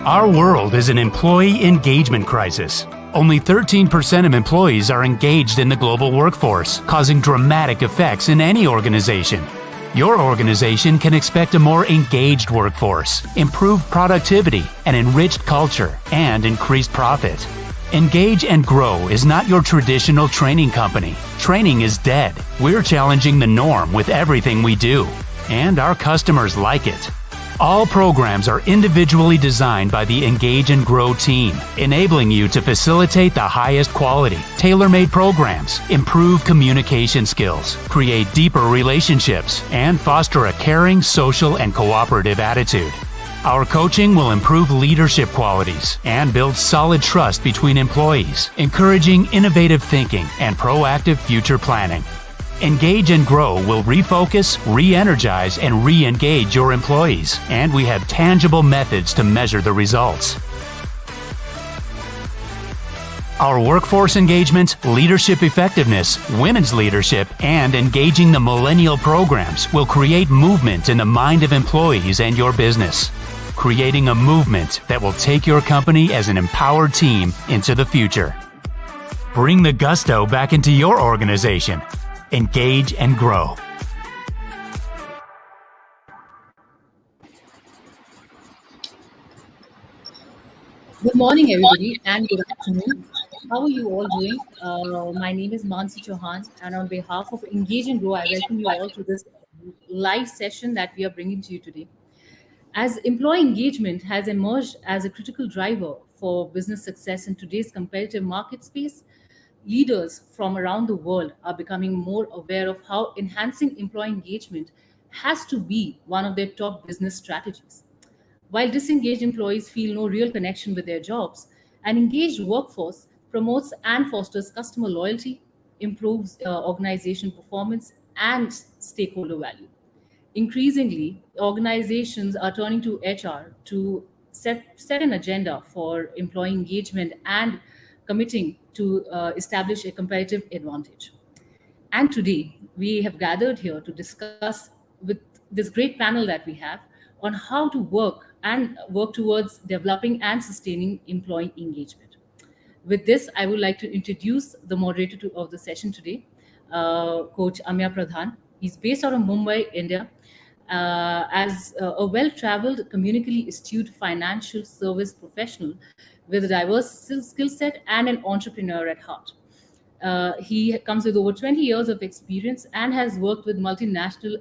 Our world is an employee engagement crisis. Only 13% of employees are engaged in the global workforce, causing dramatic effects in any organization. Your organization can expect a more engaged workforce, improved productivity, an enriched culture, and increased profit. Engage and Grow is not your traditional training company. Training is dead. We're challenging the norm with everything we do, and our customers like it. All programs are individually designed by the Engage and Grow team, enabling you to facilitate the highest quality, tailor-made programs, improve communication skills, create deeper relationships, and foster a caring, social, and cooperative attitude. Our coaching will improve leadership qualities and build solid trust between employees, encouraging innovative thinking and proactive future planning. Engage and Grow will refocus, re-energize, and re-engage your employees, and we have tangible methods to measure the results. Our workforce engagement, leadership effectiveness, women's leadership, and engaging the Millennial programs will create movement in the mind of employees and your business, creating a movement that will take your company as an empowered team into the future. Bring the gusto back into your organization. Engage and Grow. Good morning, everybody, and good afternoon. How are you all doing? My name is Mansi Chauhan, and on behalf of Engage and Grow, I welcome you all to this live session that we are bringing to you today. As employee engagement has emerged as a critical driver for business success in today's competitive market space, leaders from around the world are becoming more aware of how enhancing employee engagement has to be one of their top business strategies. While disengaged employees feel no real connection with their jobs, an engaged workforce promotes and fosters customer loyalty, improves organization performance, and stakeholder value. Increasingly, organizations are turning to HR to set an agenda for employee engagement and committing to establish a competitive advantage. And today, we have gathered here to discuss with this great panel that we have on how to work towards developing and sustaining employee engagement. With this, I would like to introduce the moderator of the session today, Coach Amya Pradhan. He's based out of Mumbai, India, as a well-traveled, communically astute financial service professional with a diverse skill set and an entrepreneur at heart. He comes with over 20 years of experience and has worked with multinational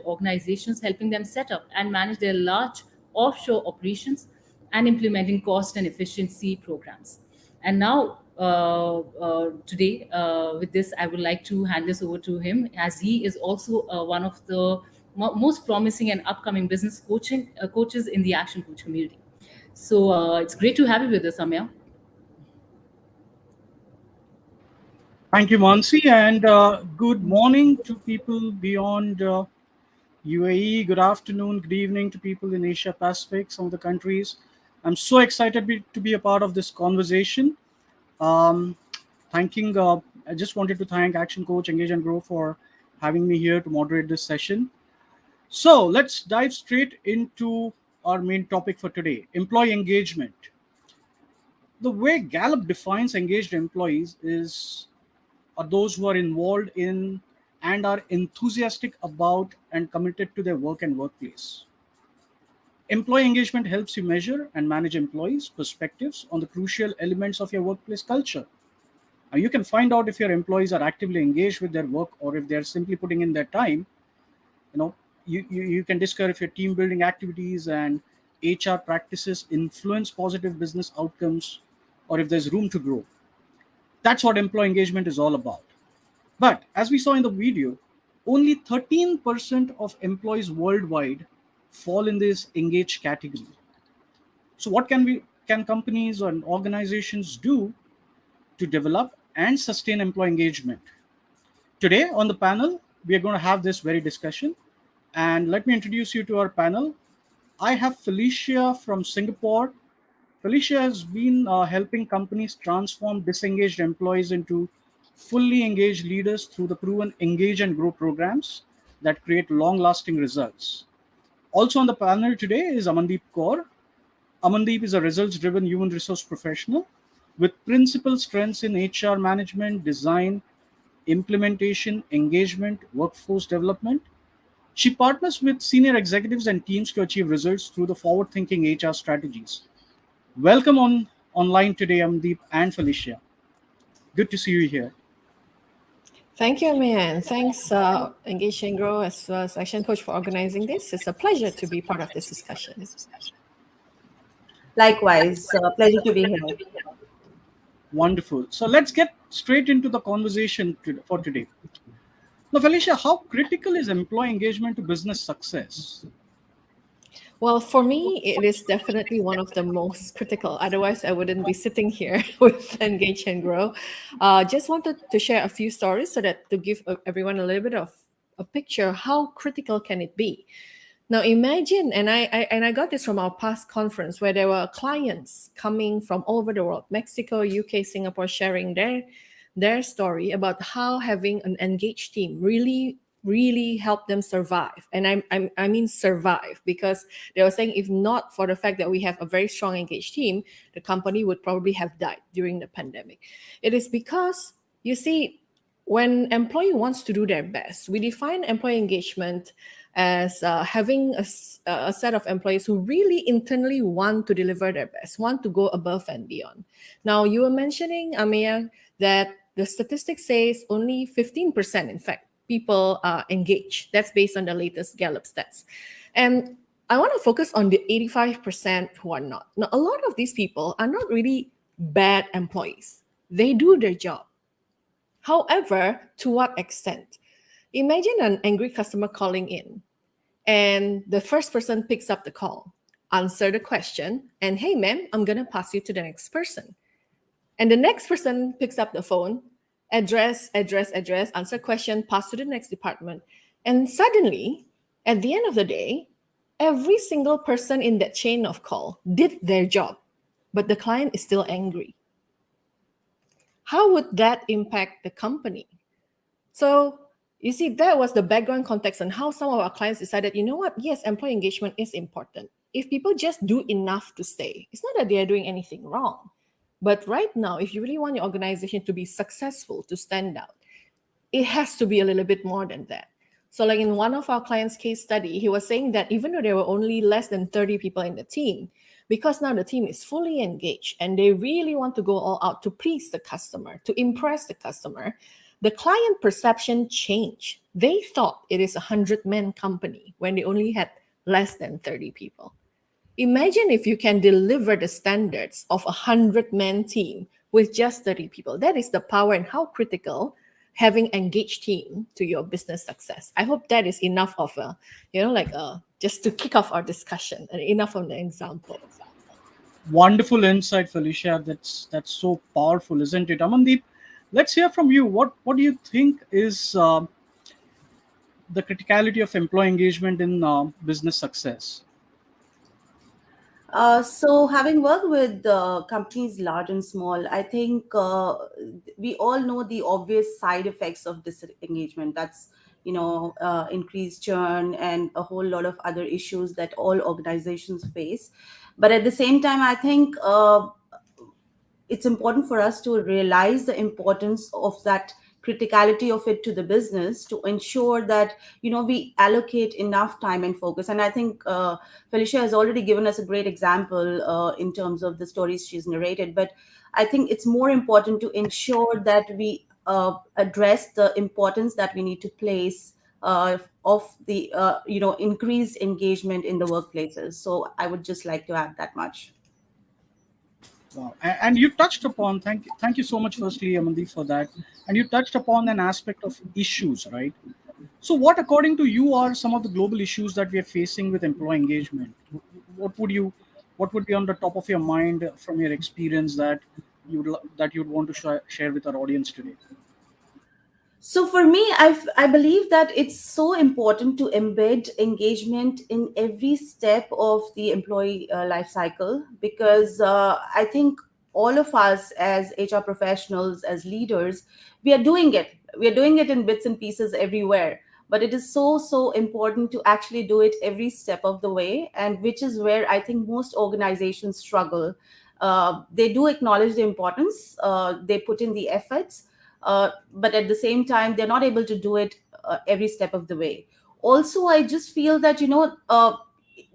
organizations, helping them set up and manage their large offshore operations and implementing cost and efficiency programs. And now, today, with this, I would like to hand this over to him, as he is also one of the most promising and upcoming business coaches in the Action Coach community. So it's great to have you with us, Amya. Thank you, Mansi, and good morning to people beyond UAE. Good afternoon, good evening to people in Asia Pacific, some of the countries. I'm so excited to be a part of this conversation. I just wanted to thank Action Coach, Engage and Grow for having me here to moderate this session. So let's dive straight into our main topic for today, employee engagement. The way Gallup defines engaged employees are those who are involved in and are enthusiastic about and committed to their work and workplace. Employee engagement helps you measure and manage employees' perspectives on the crucial elements of your workplace culture. Now, you can find out if your employees are actively engaged with their work or if they're simply putting in their time. You can discover if your team building activities and HR practices influence positive business outcomes or if there's room to grow. That's what employee engagement is all about. But as we saw in the video, only 13% of employees worldwide fall in this engaged category. So what can companies and organizations do to develop and sustain employee engagement? Today on the panel, we are going to have this very discussion. And let me introduce you to our panel. I have Felicia from Singapore. Felicia has been helping companies transform disengaged employees into fully engaged leaders through the proven Engage and Grow programs that create long-lasting results. Also on the panel today is Amandeep Kaur. Amandeep is a results driven human resource professional with principal strengths in HR management, design, implementation, engagement, workforce development. She partners with senior executives and teams to achieve results through the forward thinking HR strategies. Welcome online today, Amandeep and Felicia. Good to see you here. Thank you, Mian. Thanks, Engage and Grow, as well as Action Coach, for organizing this. It's a pleasure to be part of this discussion. Likewise, pleasure to be here. Wonderful. So let's get straight into the conversation for today. Now, Felicia, how critical is employee engagement to business success? Well, for me, it is definitely one of the most critical. Otherwise, I wouldn't be sitting here with Engage and Grow. Just wanted to share a few stories so that to give everyone a little bit of a picture how critical can it be. Now imagine, and I got this from our past conference where there were clients coming from all over the world, Mexico, UK, Singapore, sharing their story about how having an engaged team really helped them survive. And I mean survive, because they were saying if not for the fact that we have a very strong engaged team, the company would probably have died during the pandemic. It is because, you see, when employee wants to do their best, we define employee engagement as having a set of employees who really internally want to deliver their best, want to go above and beyond. Now, you were mentioning, Amia, that the statistics says only 15%, in fact, people are engaged. That's based on the latest Gallup stats. And I want to focus on the 85% who are not. Now, a lot of these people are not really bad employees. They do their job. However, to what extent? Imagine an angry customer calling in, and the first person picks up the call, answer the question, and hey, ma'am, I'm going to pass you to the next person. And the next person picks up the phone, address, answer question, pass to the next department. And suddenly, at the end of the day, every single person in that chain of call did their job, but the client is still angry. How would that impact the company? So you see, that was the background context on how some of our clients decided, you know what, yes, employee engagement is important. If people just do enough to stay, it's not that they are doing anything wrong. But right now, if you really want your organization to be successful, to stand out, it has to be a little bit more than that. So like in one of our clients' case study, he was saying that even though there were only less than 30 people in the team, because now the team is fully engaged and they really want to go all out to please the customer, to impress the customer, the client perception changed. They thought it is a 100-man company when they only had less than 30 people. Imagine if you can deliver the standards of a 100-man team with just 30 people. That is the power and how critical having engaged team to your business success. I hope that is enough of a, just to kick off our discussion, and enough of the example. Wonderful insight, Felicia. That's so powerful, isn't it? Amandeep, let's hear from you. What do you think is the criticality of employee engagement in business success? So having worked with companies large and small, I think we all know the obvious side effects of disengagement. That's, increased churn and a whole lot of other issues that all organizations face. But at the same time, I think it's important for us to realize the importance of that criticality of it to the business to ensure that we allocate enough time and focus. And I think Felicia has already given us a great example in terms of the stories she's narrated, but I think it's more important to ensure that we address the importance that we need to place of the increased engagement in the workplaces. So I would just like to add that much. Wow. And you touched upon, thank you so much, firstly, Amandeep, for that. And you touched upon an aspect of issues, right? So what, according to you, are some of the global issues that we are facing with employee engagement? What would be on the top of your mind from your experience that you'd want to share with our audience today? So for me, I believe that it's so important to embed engagement in every step of the employee life cycle, because I think all of us as HR professionals, as leaders, we are doing it. We are doing it in bits and pieces everywhere. but it is so important to actually do it every step of the way, and which is where I think most organizations struggle. They do acknowledge the importance, they put in the efforts, but at the same time they're not able to do it every step of the way. Also, I just feel that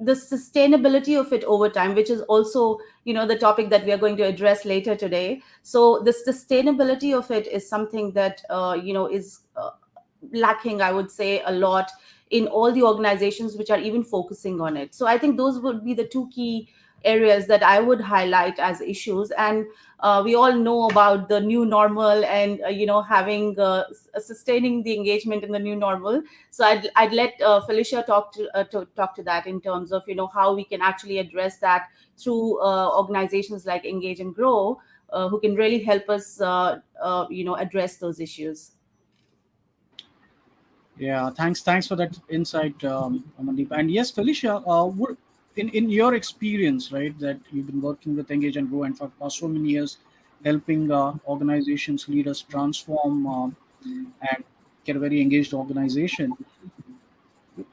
the sustainability of it over time, which is also the topic that we are going to address later today. So the sustainability of it is something that is lacking, I would say, a lot in all the organizations which are even focusing on it. So I think those would be the two key areas that I would highlight as issues. And we all know about the new normal, and having sustaining the engagement in the new normal. So I'd let Felicia talk to that in terms of how we can actually address that through organizations like Engage and Grow, who can really help us address those issues. Yeah, thanks for that insight, Amandeep. And yes, Felicia, in your experience, right, that you've been working with Engage and Grow and for past so many years, helping organizations, leaders transform and get a very engaged organization.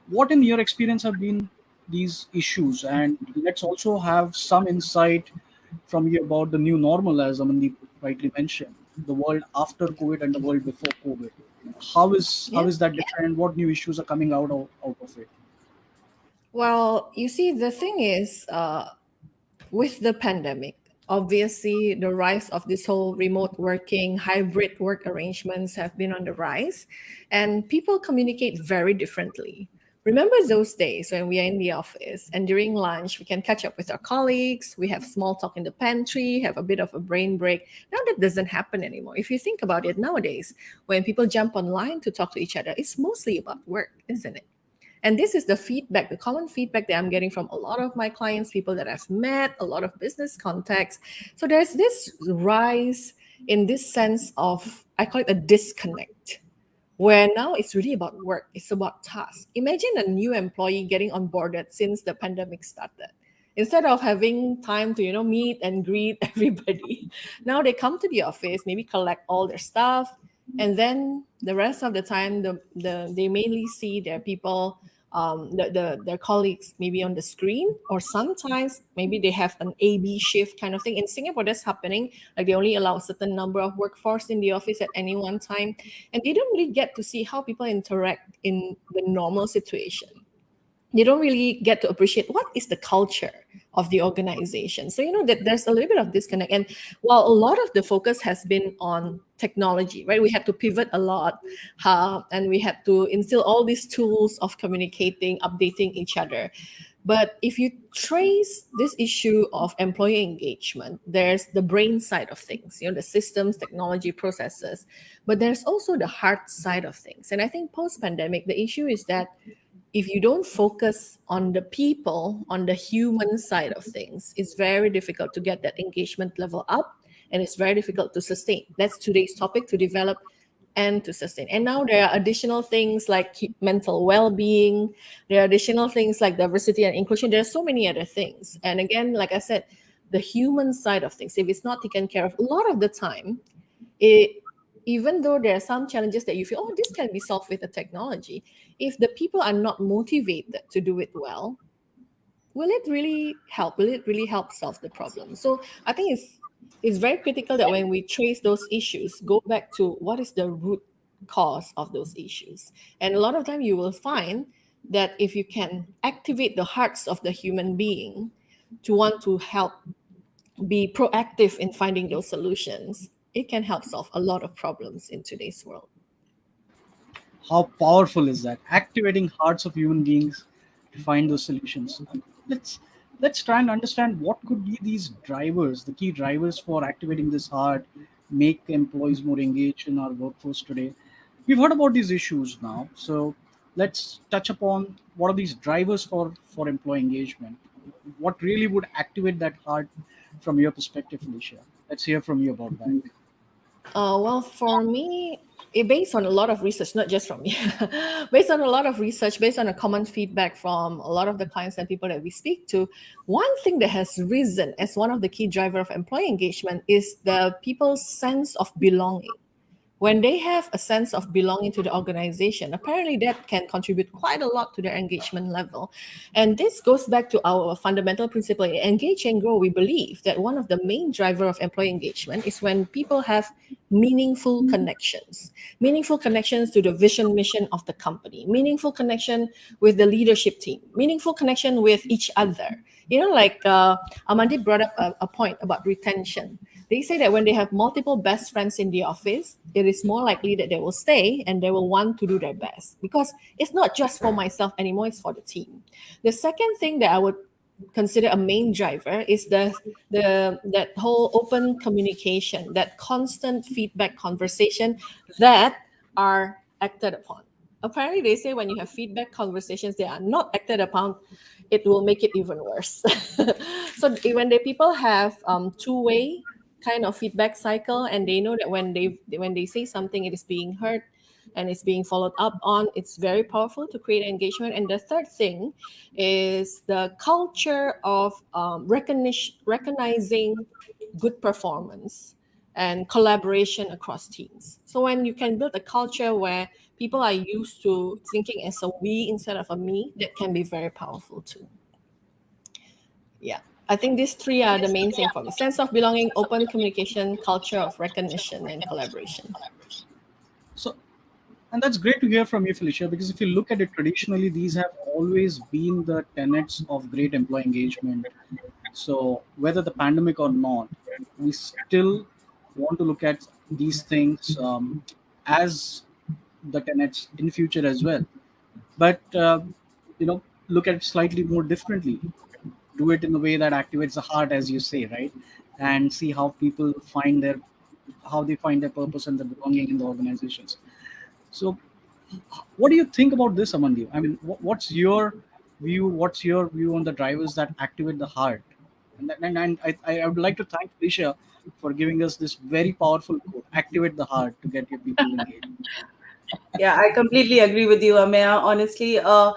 What, in your experience, have been these issues? And let's also have some insight from you about the new normal, as Amandeep rightly mentioned, the world after COVID and the world before COVID. How Yeah. is that different? What new issues are coming out of it? Well, you see, the thing is, with the pandemic, obviously the rise of this whole remote working, hybrid work arrangements have been on the rise, and people communicate very differently. Remember those days when we are in the office and during lunch we can catch up with our colleagues, we have small talk in the pantry, have a bit of a brain break. Now that doesn't happen anymore. If you think about it nowadays, when people jump online to talk to each other, it's mostly about work, isn't it? And this is the feedback, the common feedback that I'm getting from a lot of my clients, people that I've met, a lot of business contacts. So there's this rise in this sense of, I call it a disconnect, where now it's really about work, it's about tasks. Imagine a new employee getting onboarded since the pandemic started. Instead of having time to, meet and greet everybody, now they come to the office, maybe collect all their stuff, and then the rest of the time, they mainly see their people, their colleagues maybe on the screen, or sometimes maybe they have an AB shift kind of thing. In Singapore, that's happening. Like they only allow a certain number of workforce in the office at any one time, and they don't really get to see how people interact in the normal situation. They don't really get to appreciate what is the culture of the organization. So that there's a little bit of disconnect. And while a lot of the focus has been on technology, right, we had to pivot a lot, and we had to instill all these tools of communicating, updating each other. But if you trace this issue of employee engagement, there's the brain side of things, the systems, technology, processes, but there's also the heart side of things. And I think post-pandemic, the issue is that if you don't focus on the people, on the human side of things, it's very difficult to get that engagement level up, and it's very difficult to sustain. That's today's topic, to develop and to sustain. And now there are additional things like mental well-being, there are additional things like diversity and inclusion. There are so many other things. And again, like I said, the human side of things, if it's not taken care of, a lot of the time, even though there are some challenges that you feel, oh, this can be solved with the technology, if the people are not motivated to do it well, will it really help? Will it really help solve the problem? So I think it's very critical that when we trace those issues, go back to what is the root cause of those issues. And a lot of time you will find that if you can activate the hearts of the human being to want to help be proactive in finding those solutions, it can help solve a lot of problems in today's world. How powerful is that? Activating hearts of human beings to find those solutions. Let's let's try and understand what could be these drivers, the key drivers for activating this heart, make employees more engaged in our workforce today. We've heard about these issues now, so let's touch upon what are these drivers for employee engagement. What really would activate that heart from your perspective, Felicia? Let's hear from you about that. Well, for me, based on a lot of research, not just from me, based on a lot of research, based on a common feedback from a lot of the clients and people that we speak to, one thing that has risen as one of the key driver of employee engagement is the people's sense of belonging. when they have a sense of belonging to the organization, apparently that can contribute quite a lot to their engagement level. And this goes back to our fundamental principle in Engage and Grow. We believe that one of the main driver of employee engagement is when people have meaningful connections to the vision mission of the company, meaningful connection with the leadership team, meaningful connection with each other. Like Amandi brought up a point about retention. They say that when they have multiple best friends in the office, it is more likely that they will stay and they will want to do their best, because it's not just for myself anymore, it's for the team. The second thing that I would consider a main driver is that whole open communication, that constant feedback conversation that are acted upon. Apparently, they say when you have feedback conversations that are not acted upon, it will make it even worse. So when the people have two-way kind of feedback cycle, and they know that when they say something, it is being heard and it's being followed up on, it's very powerful to create engagement. And the third thing is the culture of recognizing good performance and collaboration across teams. So when you can build a culture where people are used to thinking as a we instead of a me, that can be very powerful too. Yeah, I think these three are the main thing for me: sense of belonging, open communication, culture of recognition, and collaboration. So, and that's great to hear from you, Felicia, because if you look at it traditionally, these have always been the tenets of great employee engagement. So, whether the pandemic or not, we still want to look at these things as the tenets in future as well. But look at it slightly more differently. Do it in a way that activates the heart, as you say, right? And see how they find their purpose and their belonging in the organizations. So, what do you think about this, Amandeep? I mean, what's your view? What's your view on the drivers that activate the heart? And I would like to thank Felicia for giving us this very powerful quote: "Activate the heart to get your people engaged." Yeah, I completely agree with you, Amaya. Honestly, uh,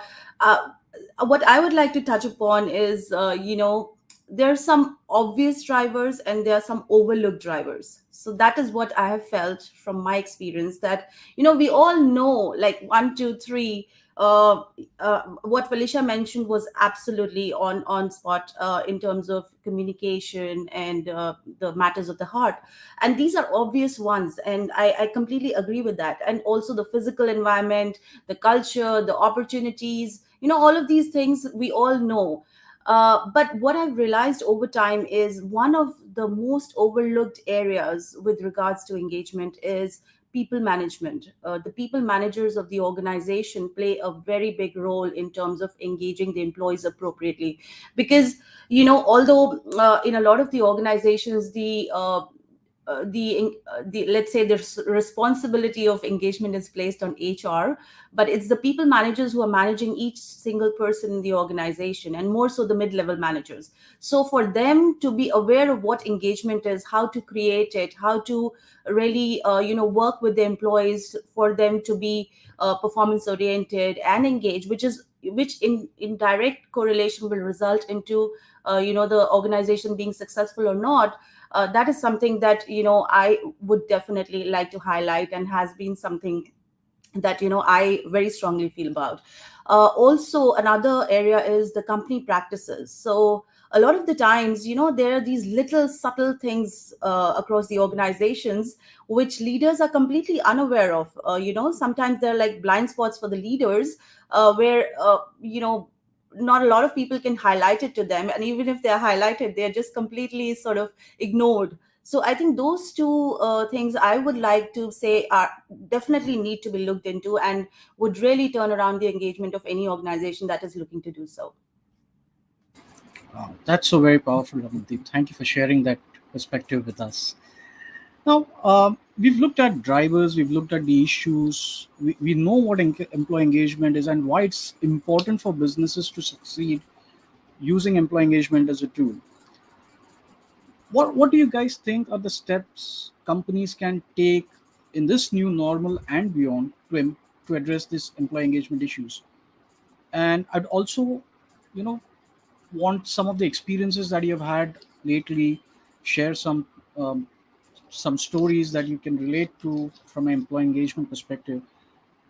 what I would like to touch upon is, there are some obvious drivers and there are some overlooked drivers. So that is what I have felt from my experience, that, we all know, like, one, two, three. What Felicia mentioned was absolutely on spot in terms of communication and the matters of the heart, and these are obvious ones, and I completely agree with that. And also the physical environment, the culture, the opportunities, all of these things we all know. But what I've realized over time is one of the most overlooked areas with regards to engagement is people management. The people managers of the organization play a very big role in terms of engaging the employees appropriately, because, although in a lot of the organizations, the let's say the responsibility of engagement is placed on HR, but it's the people managers who are managing each single person in the organization, and more so the mid-level managers. So for them to be aware of what engagement is, how to create it, how to really work with the employees for them to be performance oriented and engaged, which in direct correlation will result into the organization being successful or not. That is something that I would definitely like to highlight, and has been something that I very strongly feel about. Also, another area is the company practices. So a lot of the times, there are these little subtle things across the organizations which leaders are completely unaware of. Sometimes they're like blind spots for the leaders, where not a lot of people can highlight it to them, and even if they're highlighted, they're just completely sort of ignored. So I think those two things I would like to say are definitely need to be looked into, and would really turn around the engagement of any organization that is looking to do so. Wow, that's so very powerful, Amandeep. Thank you for sharing that perspective with us. Now, we've looked at drivers, we've looked at the issues, we know what employee engagement is and why it's important for businesses to succeed using employee engagement as a tool. What do you guys think are the steps companies can take in this new normal and beyond to address this employee engagement issues? And I'd also, you know, want some of the experiences that you've had lately, share some some stories that you can relate to from an employee engagement perspective,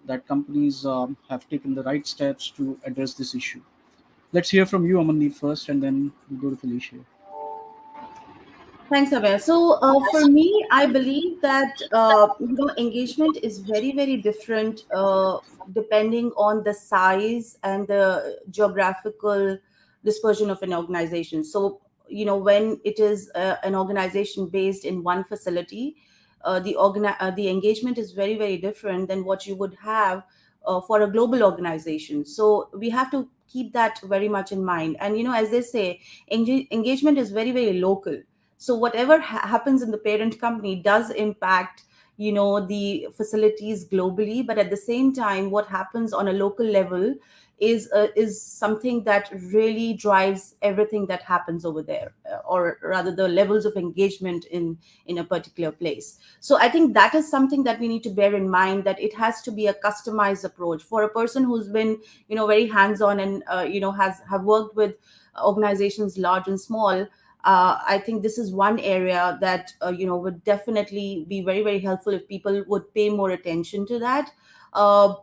that companies have taken the right steps to address this issue. Let's hear from you, Amandeep, first, and then we'll go to Felicia. Thanks, Abhay. So, for me, I believe that engagement is very, very different depending on the size and the geographical dispersion of an organization. So, when it is an organization based in one facility, the engagement is very, very different than what you would have for a global organization. So, we have to keep that very much in mind. And as they say, engagement is very, very local. So whatever happens in the parent company does impact the facilities globally, but at the same time what happens on a local level is something that really drives everything that happens over there, or rather the levels of engagement in a particular place. So I think that is something that we need to bear in mind, that it has to be a customized approach for a person who's been very hands on and have worked with organizations large and small. I think this is one area that would definitely be very, very helpful if people would pay more attention to that. Uh,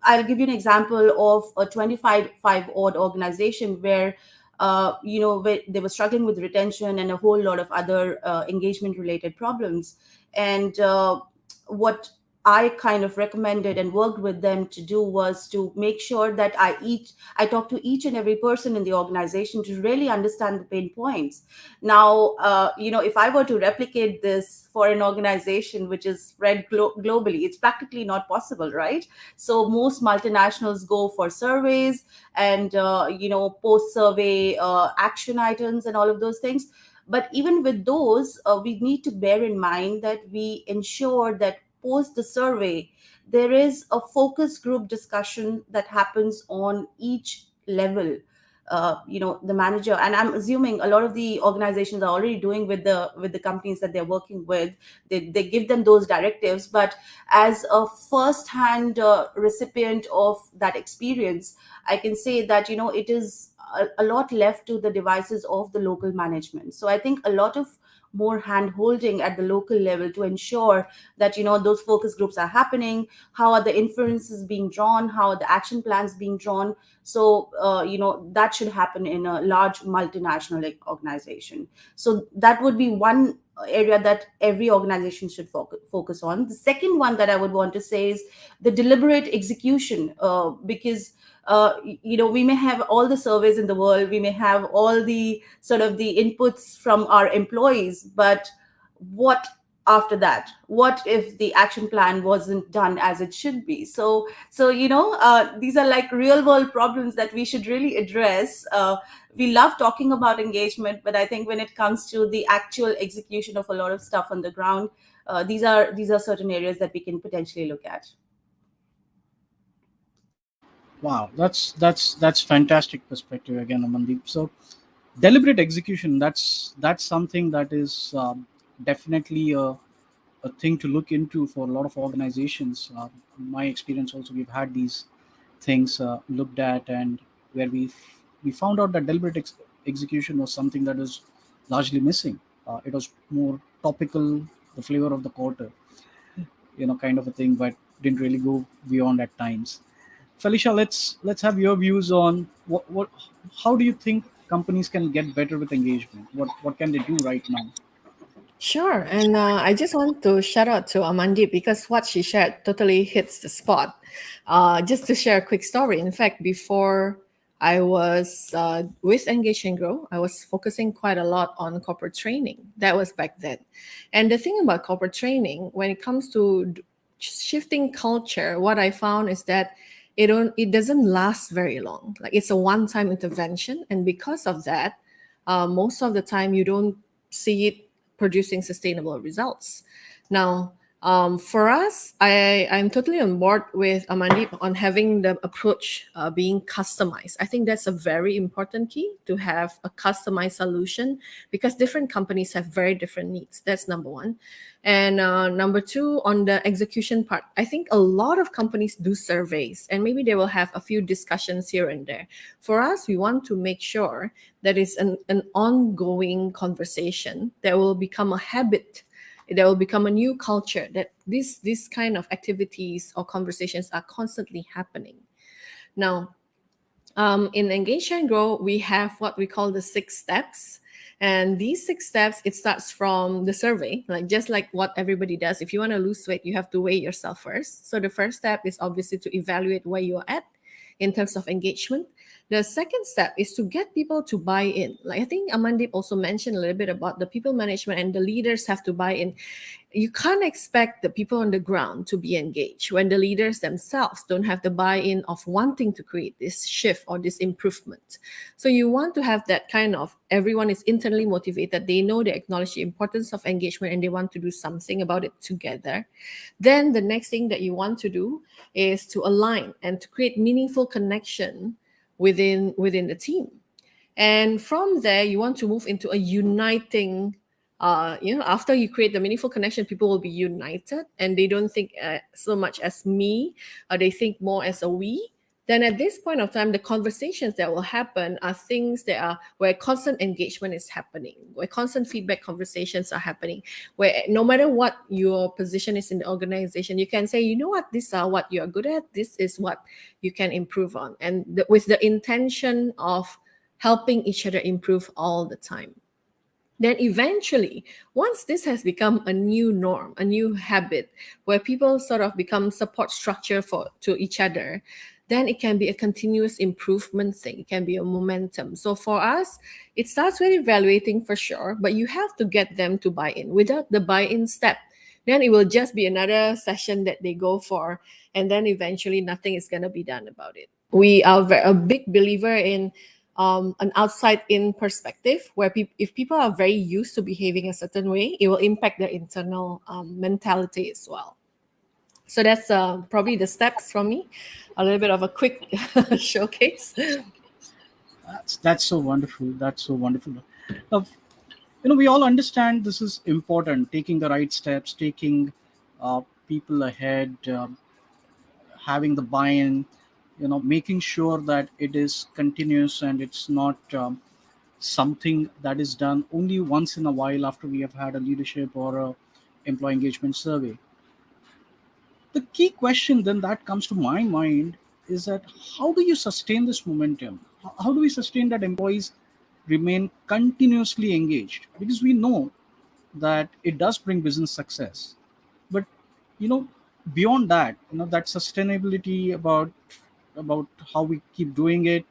I'll give you an example of a 25 odd organization where where they were struggling with retention and a whole lot of other engagement related problems. And what I kind of recommended and worked with them to do was to make sure that I talk to each and every person in the organization to really understand the pain points. Now, if I were to replicate this for an organization which is spread globally, it's practically not possible, right? So most multinationals go for surveys and post survey action items and all of those things. But even with those, we need to bear in mind that we ensure that post the survey, there is a focus group discussion that happens on each level. The manager, and I'm assuming a lot of the organizations are already doing with the companies that they're working with. They give them those directives, but as a first hand recipient of that experience, I can say that it is a lot left to the devices of the local management. So I think a lot of more hand holding at the local level to ensure that those focus groups are happening, how are the inferences being drawn, how are the action plans being drawn. So that should happen in a large multinational organization. So that would be one area that every organization should focus on. The second one that I would want to say is the deliberate execution, because we may have all the surveys in the world, we may have all the sort of the inputs from our employees, but what after that? What if the action plan wasn't done as it should be? So these are like real world problems that we should really address. We love talking about engagement, but I think when it comes to the actual execution of a lot of stuff on the ground, these are certain areas that we can potentially look at. Wow, that's fantastic perspective again, Amandeep. So deliberate execution, that's something that is definitely a thing to look into for a lot of organizations. In my experience also, we've had these things looked at, and where we found out that deliberate execution was something that was largely missing. It was more topical, the flavor of the quarter, kind of a thing, but didn't really go beyond at times. Felicia, let's have your views on what how do you think companies can get better with engagement? What can they do right now? Sure. And I just want to shout out to Amandi because what she shared totally hits the spot. Just to share a quick story. In fact, before I was with Engage and Grow, I was focusing quite a lot on corporate training. That was back then. And the thing about corporate training, when it comes to shifting culture, what I found is that it doesn't last very long. Like it's a one-time intervention. And because of that, most of the time you don't see it producing sustainable results. Now, for us, I'm totally on board with Amandi on having the approach being customized. I think that's a very important key, to have a customized solution, because different companies have very different needs. That's number one. And number two, on the execution part, I think a lot of companies do surveys, and maybe they will have a few discussions here and there. For us, we want to make sure that it's an ongoing conversation that will become a habit There will become a new culture that this kind of activities or conversations are constantly happening. Now, in Engage and Grow, we have what we call the 6 steps. And these 6 steps, it starts from the survey, like just like what everybody does. If you want to lose weight, you have to weigh yourself first. So the first step is obviously to evaluate where you're at in terms of engagement. The second step is to get people to buy in. Like I think Amandip also mentioned a little bit about the people management and the leaders have to buy in. You can't expect the people on the ground to be engaged when the leaders themselves don't have the buy-in of wanting to create this shift or this improvement. So you want to have that kind of everyone is internally motivated. They know, they acknowledge the importance of engagement and they want to do something about it together. Then the next thing that you want to do is to align and to create meaningful connection within the team. And from there, you want to move into a uniting, after you create the meaningful connection, people will be united and they don't think so much as me, they think more as a we. Then at this point of time, the conversations that will happen are things that are where constant engagement is happening, where constant feedback conversations are happening, where no matter what your position is in the organization, you can say, you know what, these are what you're good at, this is what you can improve on. And with the intention of helping each other improve all the time. Then eventually, once this has become a new norm, a new habit, where people sort of become support structure to each other, then it can be a continuous improvement thing. It can be a momentum. So for us, it starts with evaluating for sure, but you have to get them to buy in. Without the buy-in step, then it will just be another session that they go for, and then eventually nothing is going to be done about it. We are a big believer in an outside-in perspective, where if people are very used to behaving a certain way, it will impact their internal mentality as well. So that's probably the steps from me. A little bit of a quick showcase. That's so wonderful. That's so wonderful. Uh, we all understand this is important. Taking the right steps, taking people ahead, having the buy-in. Making sure that it is continuous and it's not something that is done only once in a while after we have had a leadership or a employee engagement survey. The key question then that comes to my mind is that how do you sustain this momentum? How do we sustain that employees remain continuously engaged? Because we know that it does bring business success, but you know beyond that, that sustainability about how we keep doing it,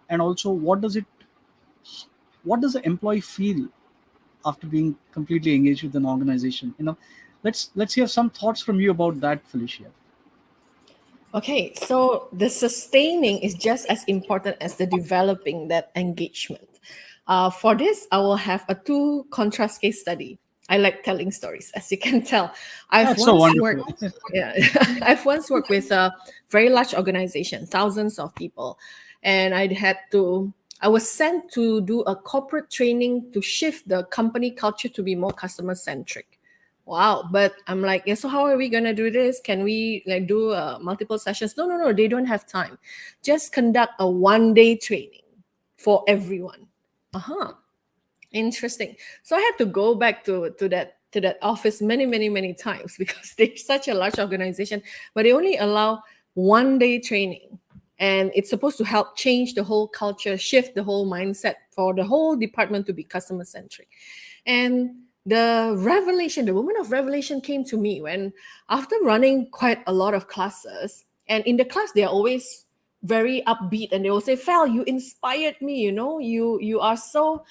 and also what does the employee feel after being completely engaged with an organization? Let's hear some thoughts from you about that, Felicia. Okay, so the sustaining is just as important as the developing that engagement. For this, I will have a 2 contrast case study. I like telling stories, as you can tell. That's so wonderful. Yeah, I've once worked with a very large organization, thousands of people, and I was sent to do a corporate training to shift the company culture to be more customer centric. Wow, but I'm like, yeah, so how are we gonna do this? Can we like do multiple sessions? No, they don't have time. Just conduct a 1-day training for everyone. Interesting. So I had to go back to that office many times because they're such a large organization, but they only allow 1-day training. And it's supposed to help change the whole culture, shift the whole mindset for the whole department to be customer centric. And the moment of revelation came to me when, after running quite a lot of classes, and in the class, they're always very upbeat and they will say, Fel, you inspired me, you are so,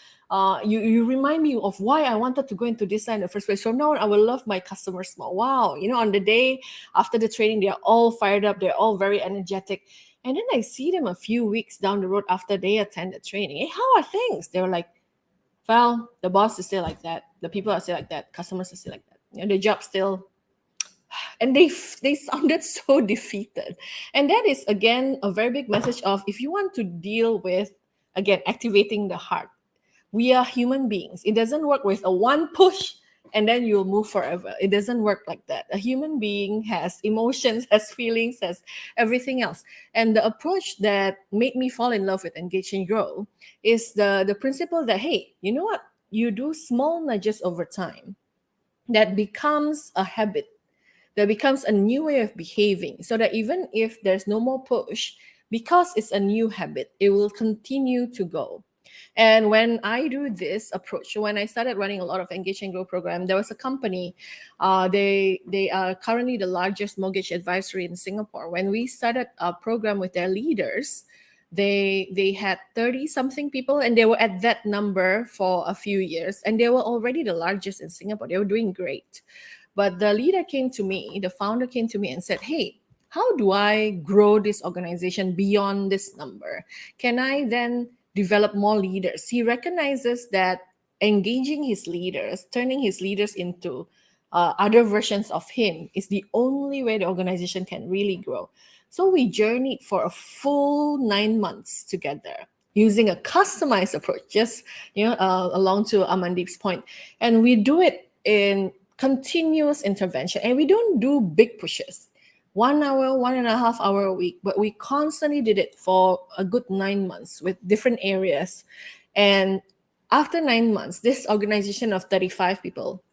you remind me of why I wanted to go into design in the first place. So now I will love my customers more. Wow. On the day after the training, they're all fired up. They're all very energetic. And then I see them a few weeks down the road after they attend the training. Hey, how are things? They were like, well, the boss is still like that. The people are still like that. Customers are still like that. The job still, and they sounded so defeated. And that is again a very big message of, if you want to deal with, again, activating the heart, we are human beings. It doesn't work with a one push and then you'll move forever. It doesn't work like that. A human being has emotions, has feelings, has everything else. And the approach that made me fall in love with Engage and Grow is the principle that, hey, you know what? You do small nudges over time. that becomes a habit, that becomes a new way of behaving, so that even if there's no more push, because it's a new habit, it will continue to go. And when I do this approach, when I started running a lot of Engage and Grow program, there was a company, they are currently the largest mortgage advisory in Singapore. When we started a program with their leaders, they had 30 something people, and they were at that number for a few years, and they were already the largest in Singapore. They were doing great. But the leader came to me, the founder came to me and said, "Hey, how do I grow this organization beyond this number? Can I then develop more leaders?" He recognizes that engaging his leaders, turning his leaders into other versions of him, is the only way the organization can really grow. So we journeyed for a full 9 months together using a customized approach, just along to Amandeep's point. And we do it in continuous intervention, and we don't do big pushes, 1 hour, 1.5 hour a week, but we constantly did it for a good 9 months with different areas. And after 9 months, this organization of 35 people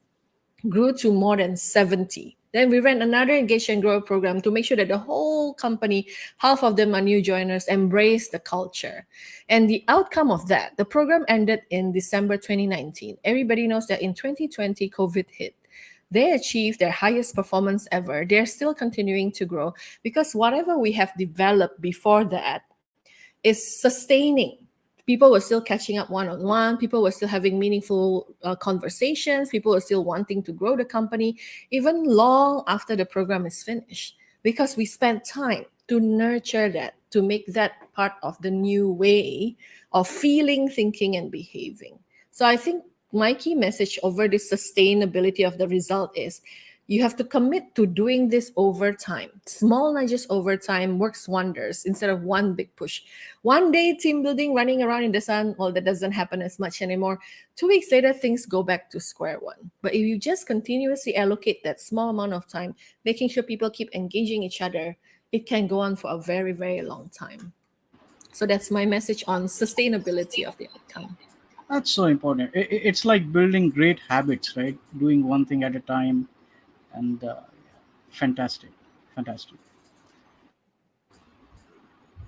grew to more than 70. Then we ran another Engage and Grow program to make sure that the whole company, half of them are new joiners, embrace the culture. And the outcome of that, the program ended in December 2019. Everybody knows that in 2020, COVID hit. They achieved their highest performance ever. They're still continuing to grow because whatever we have developed before that is sustaining. People were still catching up one on one. People were still having meaningful conversations. People were still wanting to grow the company, even long after the program is finished, because we spent time to nurture that, to make that part of the new way of feeling, thinking, and behaving. So I think my key message over the sustainability of the result is you have to commit to doing this over time. Small nudges over time works wonders instead of one big push. One day team building, running around in the sun, well, that doesn't happen as much anymore. 2 weeks later, things go back to square one. But if you just continuously allocate that small amount of time, making sure people keep engaging each other, it can go on for a very, very long time. So that's my message on sustainability of the outcome. That's so important. It's like building great habits, right? Doing one thing at a time, and fantastic, fantastic.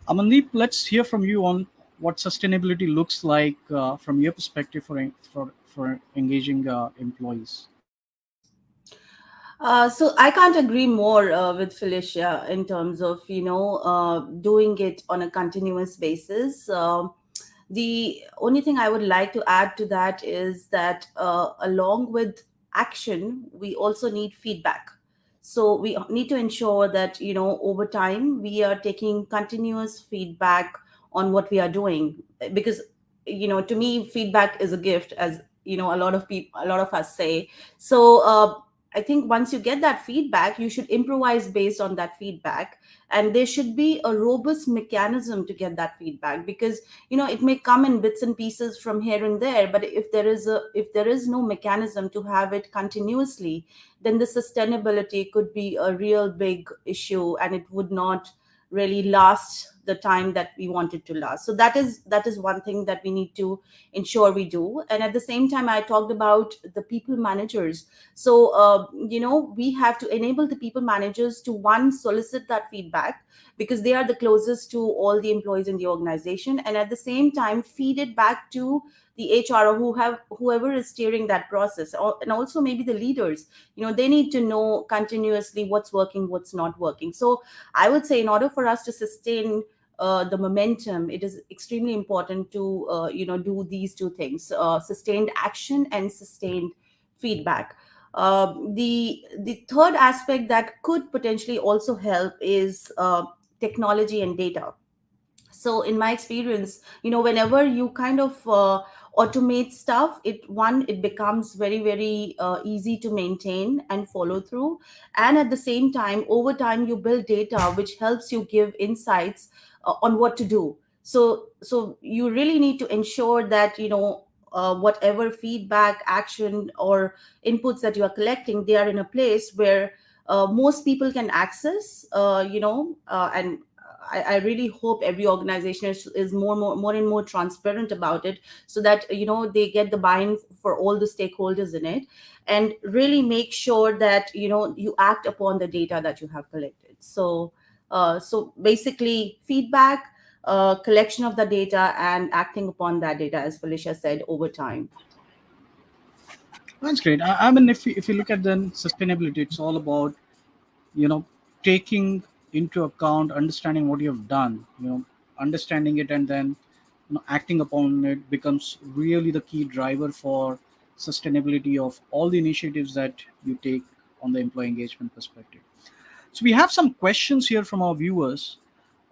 Amandeep, let's hear from you on what sustainability looks like from your perspective for engaging employees. So I can't agree more with Felicia in terms of doing it on a continuous basis. The only thing I would like to add to that is that along with action, we also need feedback. So we need to ensure that over time we are taking continuous feedback on what we are doing, because to me feedback is a gift, as a lot of us say. So I think once you get that feedback, you should improvise based on that feedback, and there should be a robust mechanism to get that feedback, because it may come in bits and pieces from here and there, but if there is no mechanism to have it continuously, then the sustainability could be a real big issue, and it would not really last the time that we want it to last. So that is one thing that we need to ensure we do. And at the same time, I talked about the people managers. So we have to enable the people managers to, one, solicit that feedback, because they are the closest to all the employees in the organization, and at the same time feed it back to the HR, or whoever is steering that process, and also maybe the leaders. They need to know continuously what's working, what's not working. So I would say, in order for us to sustain the momentum, it is extremely important to do these two things: sustained action and sustained feedback. The third aspect that could potentially also help is technology and data. So in my experience, whenever you kind of automate stuff, it becomes very, very easy to maintain and follow through. And at the same time, over time, you build data which helps you give insights on what to do. So you really need to ensure that whatever feedback, action, or inputs that you are collecting, they are in a place where most people can access, and I really hope every organization is more and more transparent about it, so that they get the buy-in for all the stakeholders in it, and really make sure that you act upon the data that you have collected. So basically, feedback, collection of the data, and acting upon that data, as Felicia said, over time. That's great. I mean, if you look at then sustainability, it's all about taking into account, understanding what you have done, understanding it, and then acting upon it becomes really the key driver for sustainability of all the initiatives that you take on the employee engagement perspective. So we have some questions here from our viewers,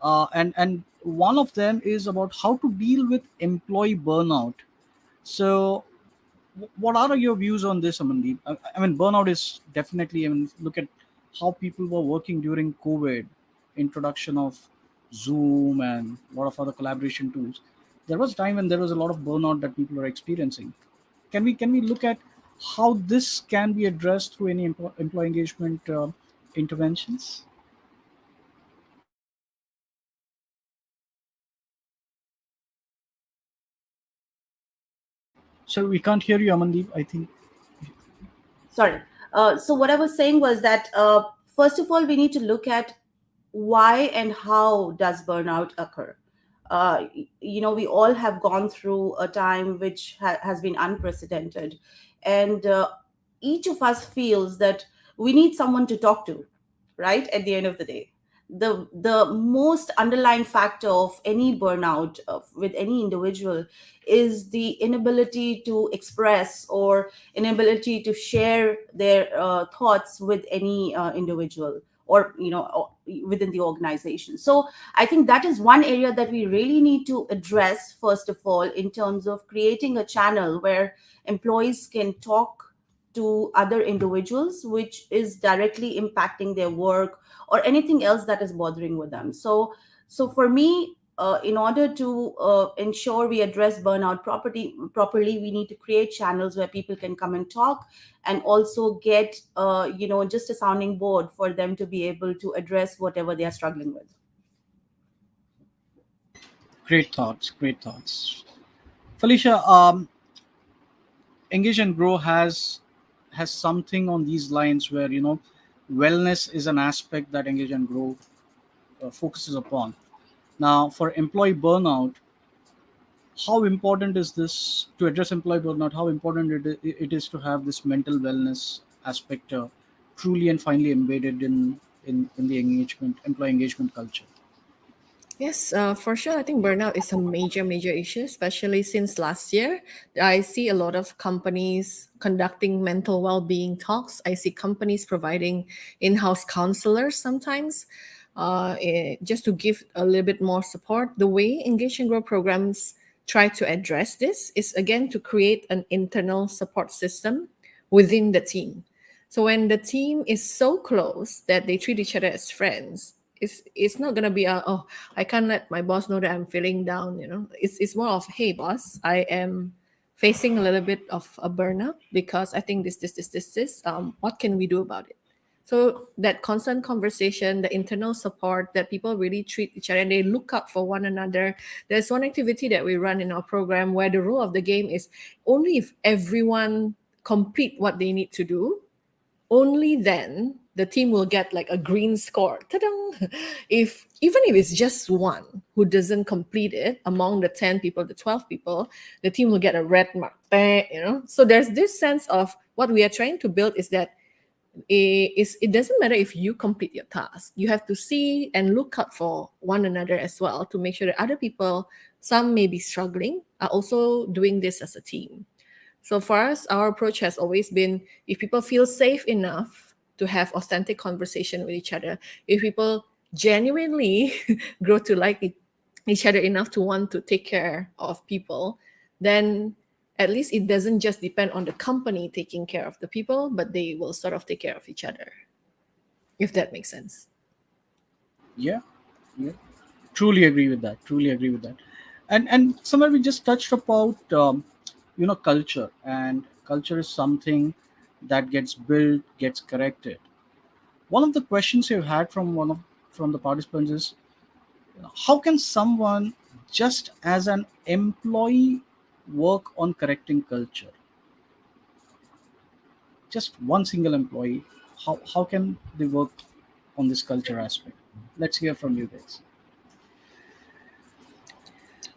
and one of them is about how to deal with employee burnout. So what are your views on this, Amandeep? I mean, burnout is definitely. I mean, look at how people were working during COVID, introduction of Zoom and a lot of other collaboration tools. There was a time when there was a lot of burnout that people are experiencing. Can we look at how this can be addressed through any employee engagement interventions? So we can't hear you, Amandeep. I think. Sorry. So what I was saying was that, first of all, we need to look at why and how does burnout occur. We all have gone through a time which has been unprecedented, and each of us feels that we need someone to talk to, right? At the end of the day, the most underlying factor of any burnout with any individual is the inability to express, or inability to share their thoughts with any individual, or within the organization. So I think that is one area that we really need to address, first of all, in terms of creating a channel where employees can talk to other individuals, which is directly impacting their work or anything else that is bothering with them. So for me, in order to ensure we address burnout properly, we need to create channels where people can come and talk, and also get just a sounding board for them to be able to address whatever they are struggling with. Great thoughts. Great thoughts. Felicia, Engage and Grow has something on these lines where wellness is an aspect that Engage and Grow focuses upon. Now, for employee burnout, how important is this to address employee burnout? How important it is to have this mental wellness aspect truly and finally embedded in the employee engagement culture? Yes, for sure. I think burnout is a major issue, especially since last year. I see a lot of companies conducting mental well-being talks. I see companies providing in-house counselors sometimes, just to give a little bit more support. The way Engage and Grow programs try to address this is again to create an internal support system within the team. So when the team is so close that they treat each other as friends, it's not gonna be oh, I can't let my boss know that I'm feeling down. It's more of, hey boss, I am facing a little bit of a burnout because I think this. What can we do about it? So that constant conversation, the internal support, that people really treat each other and they look out for one another. There's one activity that we run in our program where the rule of the game is only if everyone complete what they need to do, only then the team will get like a green score. Ta-da! If even if it's just one who doesn't complete it among the 10 people, the 12 people, the team will get a red mark. So there's this sense of what we are trying to build is that it doesn't matter if you complete your task. You have to see and look out for one another as well to make sure that other people, some may be struggling, are also doing this as a team. So for us, our approach has always been, if people feel safe enough to have authentic conversation with each other, if people genuinely grow to like each other enough to want to take care of people, then at least it doesn't just depend on the company taking care of the people, but they will sort of take care of each other, if that makes sense. Yeah, yeah. Truly agree with that. Truly agree with that. And somewhere we just touched about culture, and culture is something that gets built, gets corrected. One of the questions you've had from from the participants is, How can someone, just as an employee, work on correcting culture? Just one single employee, how can they work on this culture aspect? Let's hear from you guys.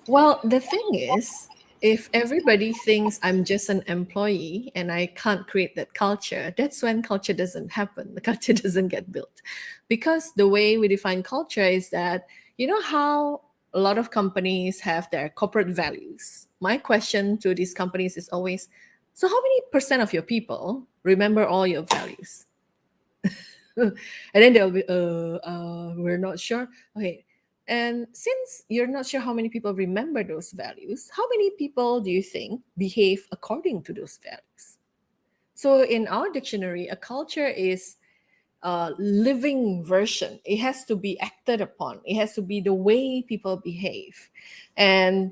Well, the thing is, if everybody thinks I'm just an employee and I can't create that culture, that's when culture doesn't happen. The culture doesn't get built. Because the way we define culture is that, you know how a lot of companies have their corporate values. My question to these companies is always, so how many percent of your people remember all your values? And then they'll be, we're not sure. Okay. And since you're not sure how many people remember those values, how many people do you think behave according to those values? So in our dictionary, a culture is a living version. It has to be acted upon. It has to be the way people behave. And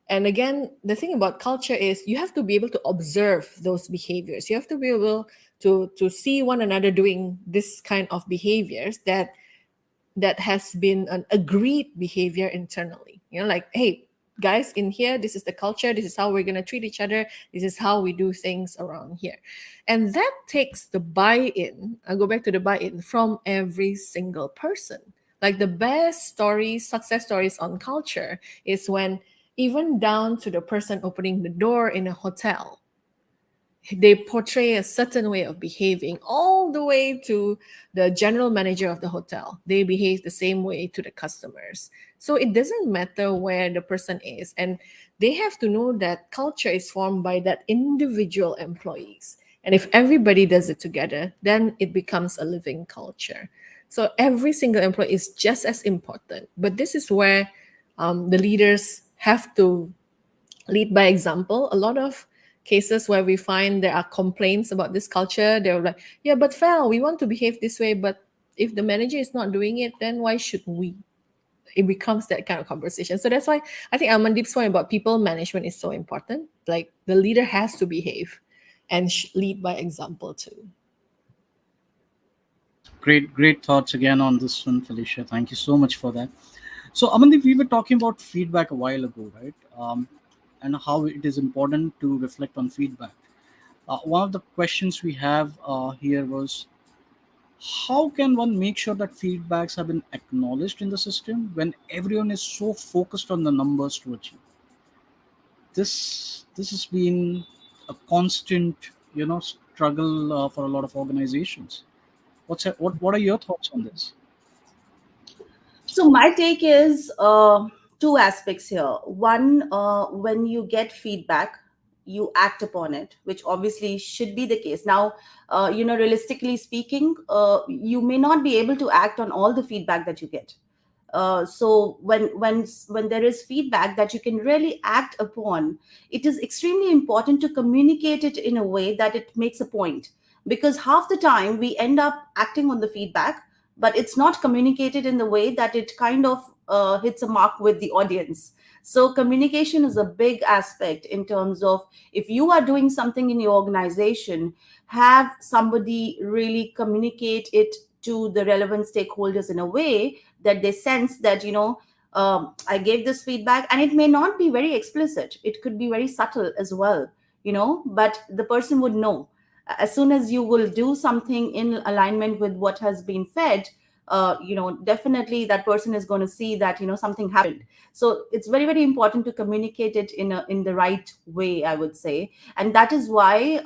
and again, the thing about culture is you have to be able to observe those behaviors. You have to be able to see one another doing this kind of behaviors that has been an agreed behavior internally. You know, like, hey, guys, in here, this is the culture, this is how we're going to treat each other, this is how we do things around here. And that takes the buy-in. I'll go back to the buy-in from every single person. Like the best stories, success stories on culture is when even down to the person opening the door in a hotel, they portray a certain way of behaving, all the way to the general manager of the hotel. They behave the same way to the customers. So it doesn't matter where the person is. And they have to know that culture is formed by that individual employees. And if everybody does it together, then it becomes a living culture. So every single employee is just as important. But this is where the leaders have to lead by example. A lot of cases where we find there are complaints about this culture, they're like, yeah, but Fel, we want to behave this way, but if the manager is not doing it, then why should we? It becomes that kind of conversation. So that's why I think Amandeep's point about people management is so important. Like the leader has to behave and lead by example too. Great thoughts again on this one, Felicia. Thank you so much for that. So, Amandeep, we were talking about feedback a while ago, right? And how it is important to reflect on feedback. One of the questions we have here was, how can one make sure that feedbacks have been acknowledged in the system when everyone is so focused on the numbers to achieve? This has been a constant, struggle for a lot of organizations. What are your thoughts on this? So my take is two aspects here. One, when you get feedback, you act upon it, which obviously should be the case. Now, realistically speaking, you may not be able to act on all the feedback that you get. So when there is feedback that you can really act upon, it is extremely important to communicate it in a way that it makes a point, because half the time we end up acting on the feedback, but it's not communicated in the way that it kind of hits a mark with the audience. So communication is a big aspect in terms of, if you are doing something in your organization, have somebody really communicate it to the relevant stakeholders in a way that they sense that, I gave this feedback, and it may not be very explicit, it could be very subtle as well, but the person would know. As soon as you will do something in alignment with what has been fed, definitely that person is going to see that, something happened. So it's very, very important to communicate it in the right way, I would say. And that is why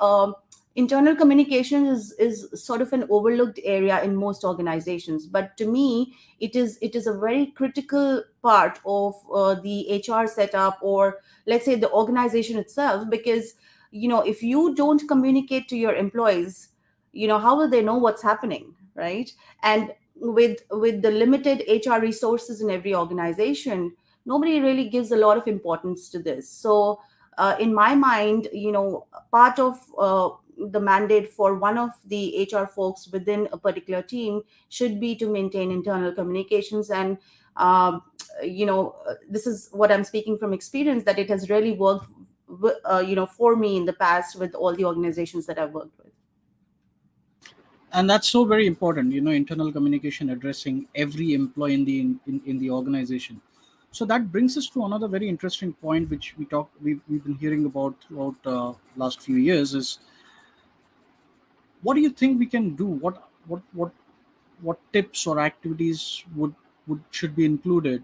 internal communication is sort of an overlooked area in most organizations. But to me, it is a very critical part of the HR setup, or let's say the organization itself, because if you don't communicate to your employees, how will they know what's happening, right? And with the limited HR resources in every organization, nobody really gives a lot of importance to this. So in my mind, part of the mandate for one of the HR folks within a particular team should be to maintain internal communications. And this is what I'm speaking from experience, that it has really worked for me in the past with all the organizations that I've worked with. And that's so very important, internal communication, addressing every employee in the organization. So that brings us to another very interesting point, which we've been hearing about throughout last few years, is what do you think we can do? What tips or activities would should be included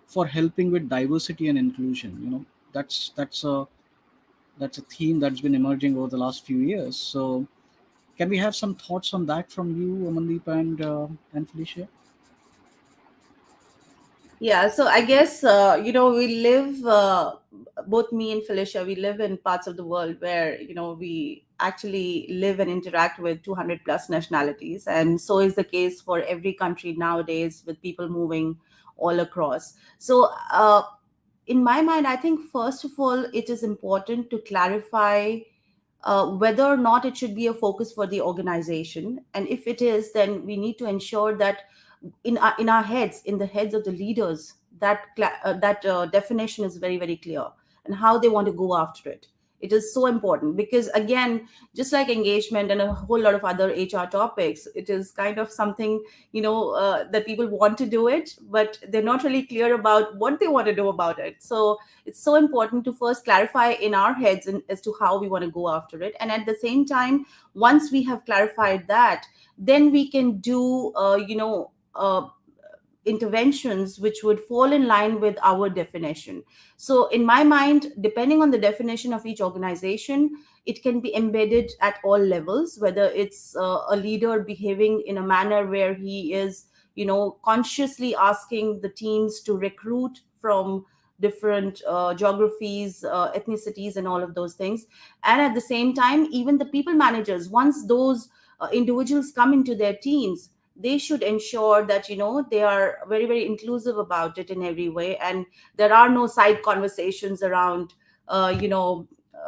for helping with diversity and inclusion? That's a theme that's been emerging over the last few years. So can we have some thoughts on that from you, Amandeep and Felicia? Yeah, so I guess we live, both me and Felicia, we live in parts of the world where we actually live and interact with 200 plus nationalities, and so is the case for every country nowadays, with people moving all across. So, in my mind, I think first of all, it is important to clarify whether or not it should be a focus for the organization, and if it is, then we need to ensure that in our heads, in the heads of the leaders, that definition is very very clear, and how they want to go after it. It is so important because, again, just like engagement and a whole lot of other HR topics, it is kind of something, that people want to do it, but they're not really clear about what they want to do about it. So it's so important to first clarify in our heads as to how we want to go after it, and at the same time, once we have clarified that, then we can do interventions which would fall in line with our definition. So, in my mind, depending on the definition of each organization, it can be embedded at all levels, whether it's a leader behaving in a manner where he is, consciously asking the teams to recruit from different geographies, ethnicities, and all of those things. And at the same time, even the people managers, once those individuals come into their teams, they should ensure that they are very very inclusive about it in every way, and there are no side conversations around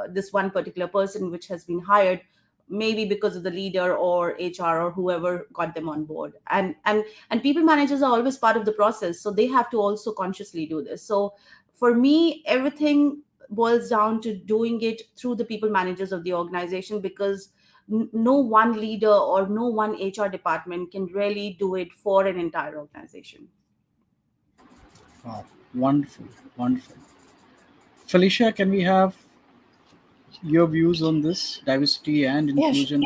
this one particular person which has been hired, maybe because of the leader or HR or whoever got them on board. And people managers are always part of the process, so they have to also consciously do this. So for me, everything boils down to doing it through the people managers of the organization, because no one leader or no one HR department can really do it for an entire organization. Wow, wonderful, wonderful. Felicia, can we have your views on this diversity and Yes. inclusion?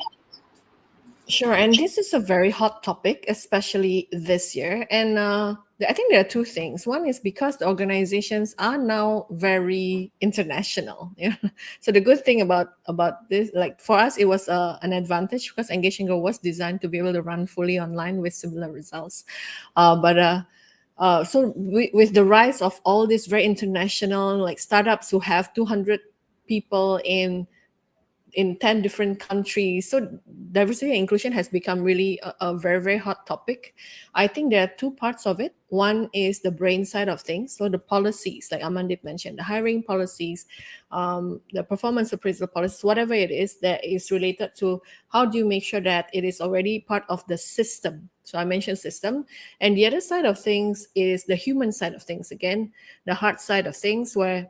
Sure, and this is a very hot topic, especially this year. And I think there are two things. One is because the organizations are now very international. Yeah. So the good thing about this, like for us, it was an advantage because Engage and Grow was designed to be able to run fully online with similar results. So with the rise of all these very international like startups who have 200 people in 10 different countries. So diversity and inclusion has become really a very, very hot topic. I think there are two parts of it. One is the brain side of things. So the policies, like Amandip mentioned, the hiring policies, the performance appraisal policies, whatever it is that is related to how do you make sure that it is already part of the system. So I mentioned system. And the other side of things is the human side of things again, the hard side of things where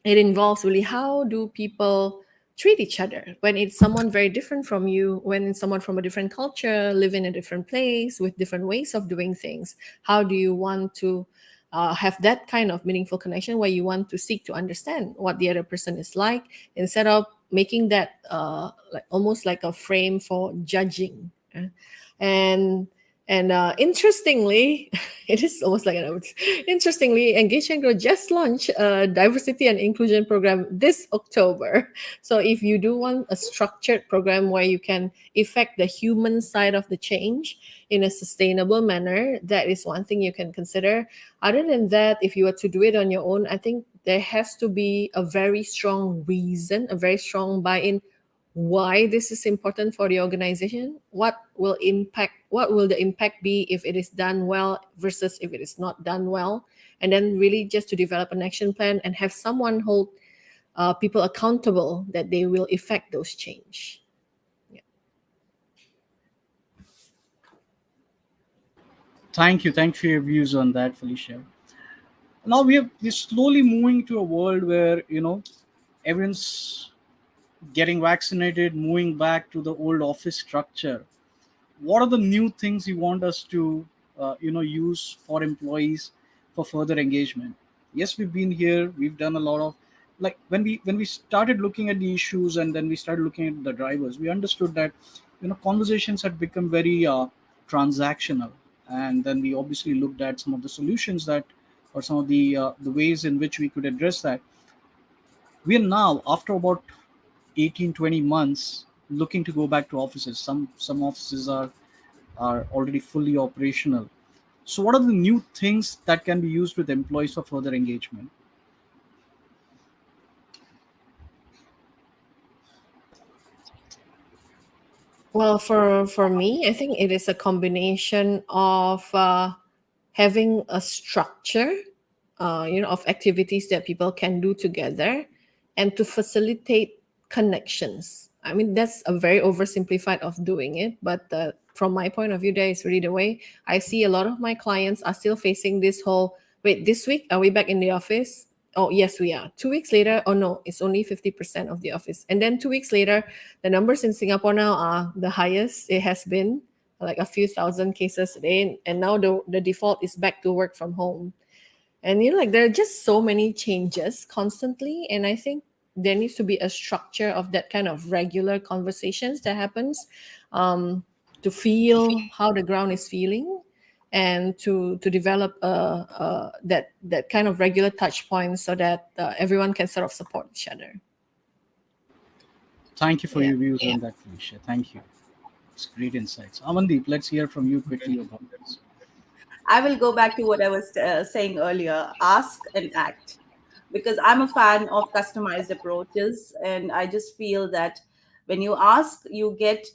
it involves really how do people treat each other when it's someone very different from you, when it's someone from a different culture, live in a different place with different ways of doing things. How do you want to have that kind of meaningful connection where you want to seek to understand what the other person is like instead of making that like almost like a frame for judging. And interestingly, it is almost like an out. Interestingly, Engage and Grow just launched a diversity and inclusion program this October. So if you do want a structured program where you can effect the human side of the change in a sustainable manner, that is one thing you can consider. Other than that, if you were to do it on your own, I think there has to be a very strong reason, a very strong buy-in why this is important for the organization, what will the impact be if it is done well versus if it is not done well, and then really just to develop an action plan and have someone hold people accountable that they will effect those change. Yeah. Thank you for your views on that, Felicia. Now we're slowly moving to a world where everyone's getting vaccinated, moving back to the old office structure. what are the new things you want us to use for employees for further engagement? Yes, we've been here, we've done a lot of, like, when we started looking at the issues and then we started looking at the drivers, we understood that conversations had become very transactional. And then we obviously looked at some of the solutions that, or some of the ways in which we could address that. We are now, after about 18-20 months, looking to go back to offices. Some offices are already fully operational. So what are the new things that can be used with employees for further engagement? Well, for me, I think it is a combination of having a structure, of activities that people can do together, and to facilitate connections. I mean, that's a very oversimplified of doing it, but from my point of view, that is really the way I see. A lot of my clients are still facing this whole, wait, this week are we back in the office? Oh, yes, we are. 2 weeks later, oh no, it's only 50% of the office. And then 2 weeks later, the numbers in Singapore now are the highest it has been, like a few thousand cases a day. And now the default is back to work from home. And like there are just so many changes constantly. And I think there needs to be a structure of that kind of regular conversations that happens, to feel how the ground is feeling, and to develop that kind of regular touch points so that everyone can sort of support each other. Thank you for Yeah. your views on that, Felicia. Thank you. It's great insights. Amandeep, let's hear from you quickly about this. I will go back to what I was saying earlier, ask and act. Because I'm a fan of customized approaches. And I just feel that when you ask, you get,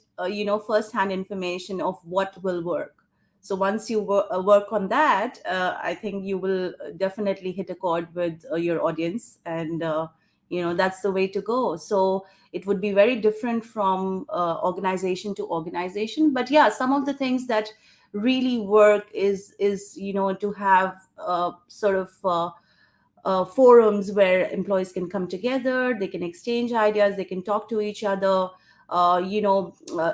first-hand information of what will work. So once you work on that, I think you will definitely hit a chord with your audience. And, that's the way to go. So it would be very different from organization to organization. But yeah, some of the things that really work is to have sort of forums where employees can come together, they can exchange ideas, they can talk to each other.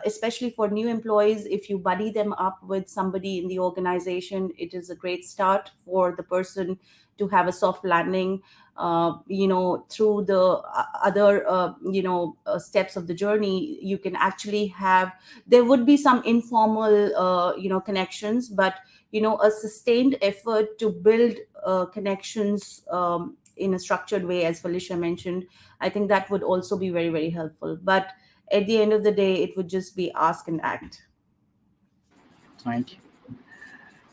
Especially for new employees, if you buddy them up with somebody in the organization, it is a great start for the person to have a soft landing. Through the other, steps of the journey, you can actually have, there would be some informal, connections, but a sustained effort to build connections in a structured way, as Felicia mentioned. I think that would also be very, very helpful. But at the end of the day, it would just be ask and act. Thank you.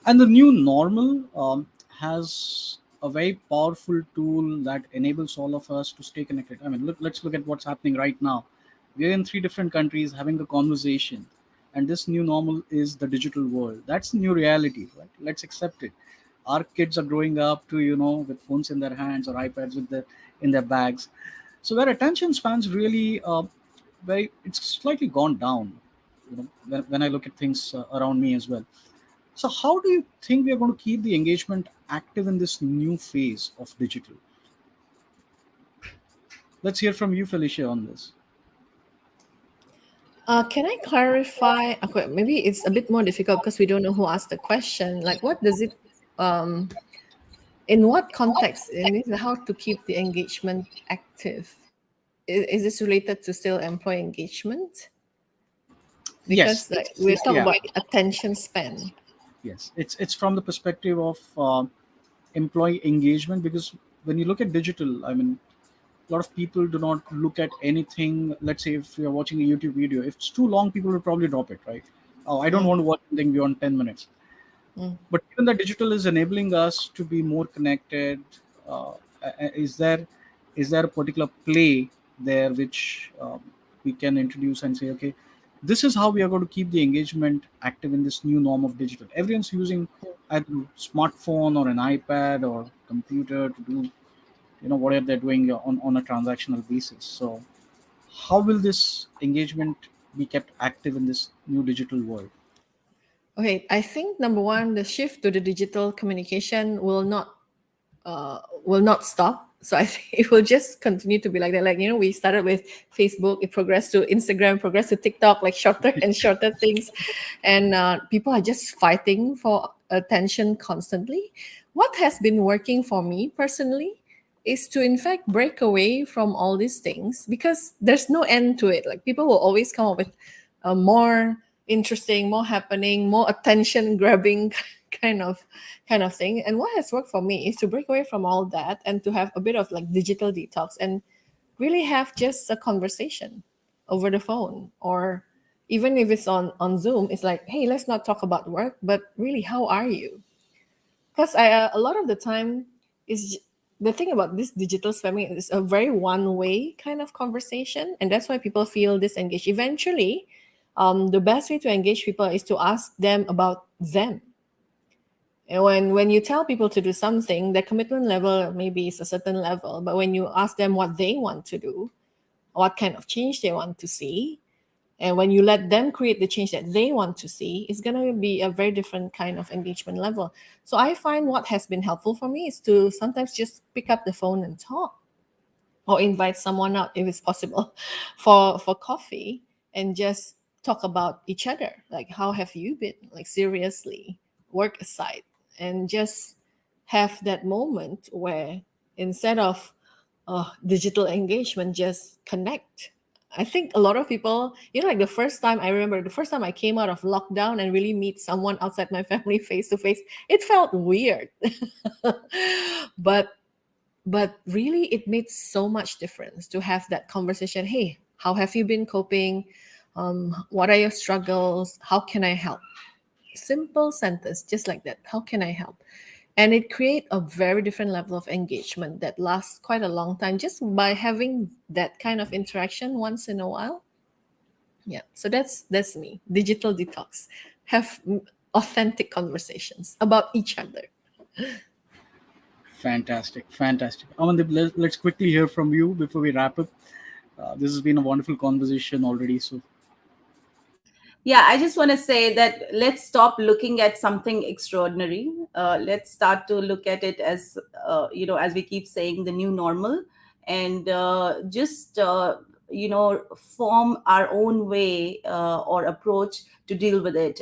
And the new normal has a very powerful tool that enables all of us to stay connected. I mean, let's look at what's happening right now. We're in 3 different countries having a conversation, and this new normal is the digital world. That's the new reality, right? Let's accept it. Our kids are growing up to, with phones in their hands or iPads in their bags. So where attention spans really, very, it's slightly gone down. When I look at things around me as well. So, how do you think we are going to keep the engagement active in this new phase of digital? Let's hear from you, Felicia, on this. Can I clarify? Okay, maybe it's a bit more difficult because we don't know who asked the question. Like, what does it, in what context, and how to keep the engagement active? Is this related to still employee engagement? Yes, Because like, we're talking yeah, about attention span. yes. It's from the perspective of employee engagement, because when you look at digital, I mean, a lot of people do not look at anything. Let's say if you're watching a YouTube video, if it's too long, people will probably drop it, right? Oh, I don't Mm, want to watch anything beyond 10 minutes. mm. But even the digital is enabling us to be more connected. Is there a particular play there which we can introduce and say, okay, this is how we are going to keep the engagement active in this new norm of digital? Everyone's using either smartphone or an iPad or computer to do whatever they're doing on a transactional basis. So how will this engagement be kept active in this new digital world? Okay, I think number one, the shift to the digital communication will not stop. So I think it will just continue to be like that. Like, we started with Facebook, it progressed to Instagram, progressed to TikTok, like shorter and shorter things. And people are just fighting for attention constantly. What has been working for me personally is to, in fact, break away from all these things because there's no end to it. Like, people will always come up with more interesting, more happening, more attention grabbing kind of thing. And what has worked for me is to break away from all that and to have a bit of like digital detox and really have just a conversation over the phone, or even if it's on Zoom. It's like, hey, let's not talk about work, but really, how are you? Because I a lot of the time is the thing about this digital spamming is a very one way kind of conversation, and that's why people feel disengaged. Eventually, the best way to engage people is to ask them about them. And when you tell people to do something, their commitment level maybe is a certain level, but when you ask them what they want to do, what kind of change they want to see, and when you let them create the change that they want to see, it's going to be a very different kind of engagement level. So I find what has been helpful for me is to sometimes just pick up the phone and talk, or invite someone out if it's possible for coffee, and just talk about each other, like how have you been, like seriously, work aside, and just have that moment where instead of digital engagement, just connect. I think a lot of people, like the first time, I remember the first time I came out of lockdown and really meet someone outside my family face to face, it felt weird. but really, it made so much difference to have that conversation. Hey, how have you been coping? What are your struggles? How can I help? Simple sentence, just like that. How can I help? And it create a very different level of engagement that lasts quite a long time just by having that kind of interaction once in a while. Yeah, so that's me. Digital detox. Have authentic conversations about each other. Fantastic, fantastic. Amandeep, let's quickly hear from you before we wrap up. This has been a wonderful conversation already. So, Yeah, I just want to say that let's stop looking at something extraordinary. Let's start to look at it as, as we keep saying, the new normal, and just, form our own way or approach to deal with it.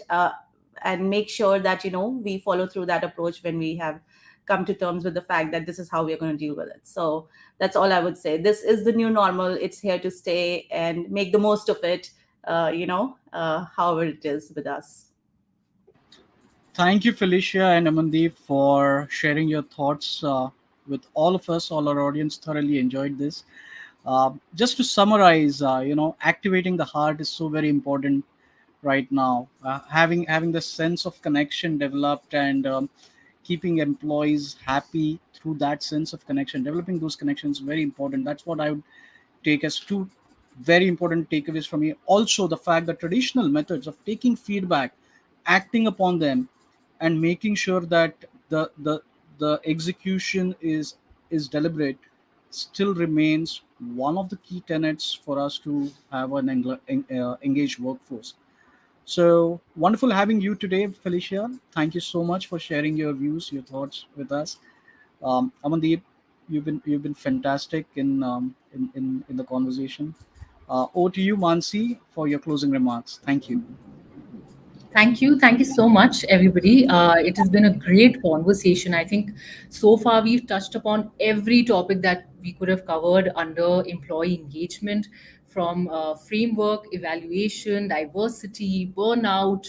And make sure that, we follow through that approach when we have come to terms with the fact that this is how we are going to deal with it. So that's all I would say. This is the new normal. It's here to stay, and make the most of it, however it is with us. thank you, Felicia and Amandeep, for sharing your thoughts with all of us. All our audience thoroughly enjoyed this. Just to summarize, activating the heart is so very important right now. Having the sense of connection developed, and keeping employees happy through that sense of connection, developing those connections, very important. That's what I would take as two very important takeaways from me. Also, the fact that traditional methods of taking feedback, acting upon them, and making sure that the execution is deliberate still remains one of the key tenets for us to have an engaged workforce. So wonderful having you today, Felicia. Thank you so much for sharing your views, your thoughts with us. Amandeep, you've been fantastic in the conversation. Over to you, Mansi, for your closing remarks. Thank you. Thank you. Thank you so much, everybody. It has been a great conversation. I think so far we've touched upon every topic that we could have covered under employee engagement, from framework, evaluation, diversity, burnout,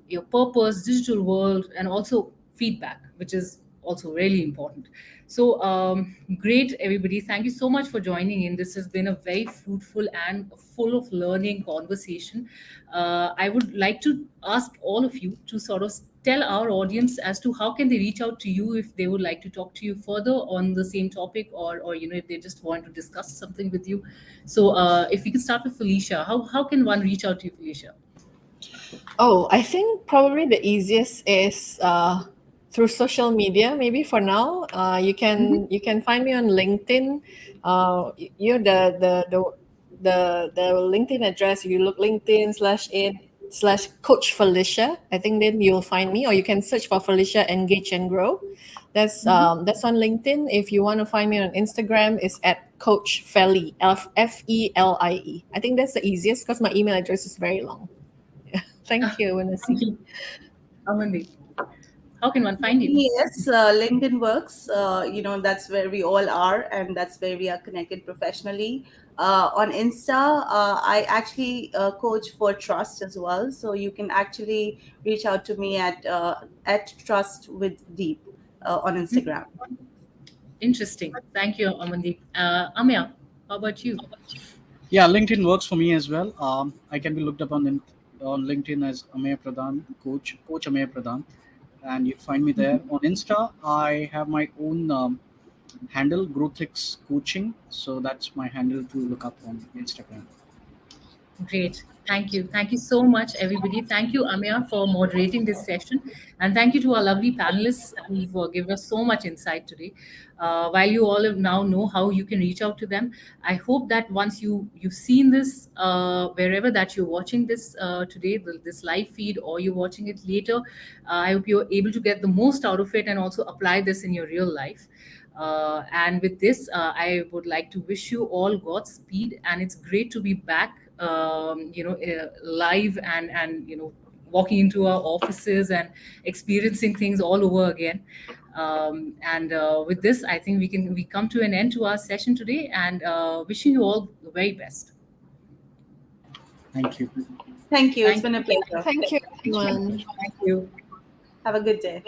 your purpose, digital world, and also feedback, which is also really important. So, great, everybody. Thank you so much for joining in. This has been a very fruitful and full of learning conversation. I would like to ask all of you to sort of tell our audience as to how can they reach out to you if they would like to talk to you further on the same topic, or if they just want to discuss something with you. So, if we can start with Felicia, how can one reach out to you, Felicia? Oh, I think probably the easiest is through social media. Maybe for now, you can find me on LinkedIn. You the LinkedIn address. If you look LinkedIn /in facebook.com/Coach Felicia. I think then you'll find me, or you can search for Felicia Engage and Grow. That's on LinkedIn. If you want to find me on Instagram, it's at Coach Feli, Felie. I think that's the easiest because my email address is very long. Yeah. Thank you, Vanessa. Thank you, Amandeep. How can one find you? Yes, LinkedIn works. That's where we all are, and that's where we are connected professionally. On Insta, I actually coach for trust as well. So you can actually reach out to me at Trust with Deep on Instagram. Interesting. Thank you, Amandeep. Amya, how about you? Yeah, LinkedIn works for me as well. I can be looked up on LinkedIn as Amay Pradhan, Coach Amay Pradhan, and you'll find me there. On Insta, I have my own handle, Growthix Coaching. So that's my handle to look up on Instagram. Great. Thank you. Thank you so much, everybody. Thank you, Amya, for moderating this session. And thank you to our lovely panelists who've given us so much insight today. While you all now know how you can reach out to them, I hope that once you've seen this, wherever that you're watching this today, this live feed, or you're watching it later, I hope you're able to get the most out of it and also apply this in your real life. And with this, I would like to wish you all Godspeed, and it's great to be back, live and walking into our offices and experiencing things all over again. And with this, I think we come to an end to our session today, and wishing you all the very best. Thank you. Thank you. It's Thank been a pleasure. Thank you, everyone. Thank you. Have a good day.